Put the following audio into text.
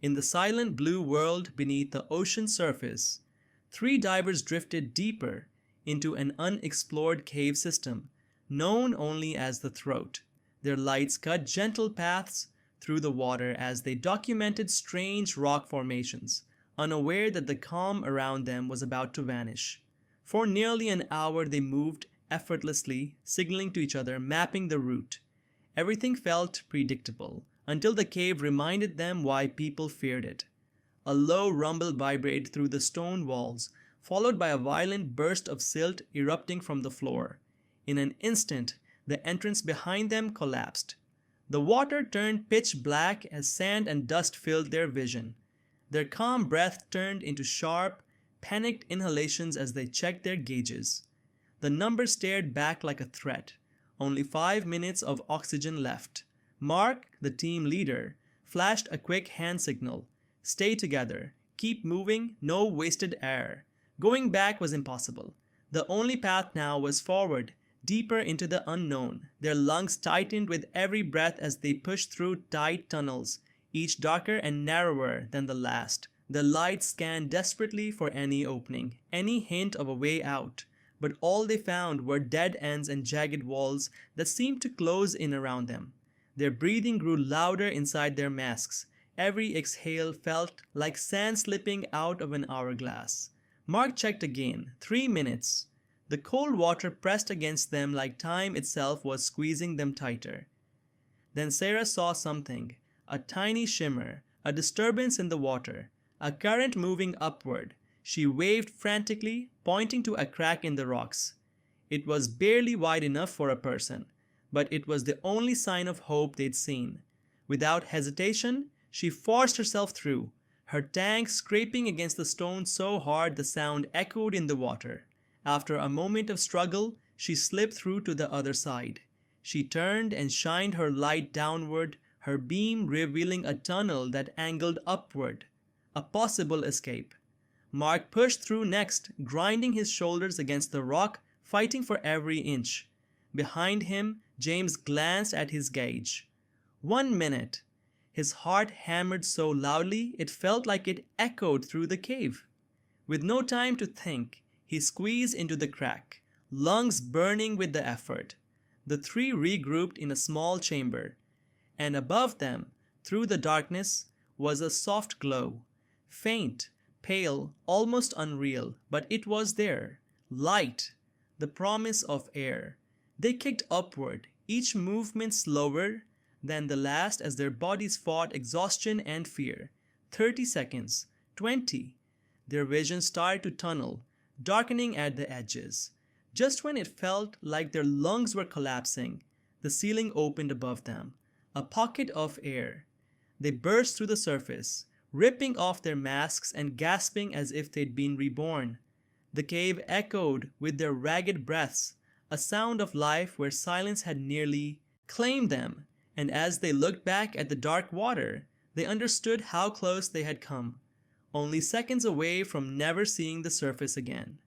In the silent blue world beneath the ocean surface, three divers drifted deeper into an unexplored cave system known only as the Throat. Their lights cut gentle paths through the water as they documented strange rock formations, unaware that the calm around them was about to vanish. For nearly an hour they moved effortlessly, signaling to each other, mapping the route. Everything felt predictable, until the cave reminded them why people feared it. A low rumble vibrated through the stone walls, followed by a violent burst of silt erupting from the floor. In an instant, the entrance behind them collapsed. The water turned pitch black as sand and dust filled their vision. Their calm breath turned into sharp, panicked inhalations as they checked their gauges. The number stared back like a threat. Only 5 minutes of oxygen left. Mark, the team leader, flashed a quick hand signal. Stay together. Keep moving. No wasted air. Going back was impossible. The only path now was forward, deeper into the unknown. Their lungs tightened with every breath as they pushed through tight tunnels, each darker and narrower than the last. The lights scanned desperately for any opening, any hint of a way out, but all they found were dead ends and jagged walls that seemed to close in around them. Their breathing grew louder inside their masks. Every exhale felt like sand slipping out of an hourglass. Mark checked again. 3 minutes. The cold water pressed against them like time itself was squeezing them tighter. Then Sarah saw something. A tiny shimmer, a disturbance in the water, a current moving upward. She waved frantically, pointing to a crack in the rocks. It was barely wide enough for a person, but it was the only sign of hope they'd seen. Without hesitation, she forced herself through, her tank scraping against the stone so hard the sound echoed in the water. After a moment of struggle, she slipped through to the other side. She turned and shined her light downward, her beam revealing a tunnel that angled upward, a possible escape. Mark pushed through next, grinding his shoulders against the rock, fighting for every inch. Behind him, James glanced at his gauge. 1 minute. His heart hammered so loudly it felt like it echoed through the cave. With no time to think, he squeezed into the crack, lungs burning with the effort. The three regrouped in a small chamber, and above them, through the darkness, was a soft glow. Faint, pale, almost unreal, but it was there. Light, the promise of air. They kicked upward, each movement slower than the last as their bodies fought exhaustion and fear. 30 seconds, 20. Their vision started to tunnel, darkening at the edges. Just when it felt like their lungs were collapsing, the ceiling opened above them, a pocket of air. They burst through the surface, ripping off their masks and gasping as if they'd been reborn. The cave echoed with their ragged breaths, a sound of life where silence had nearly claimed them, and as they looked back at the dark water, they understood how close they had come, only seconds away from never seeing the surface again.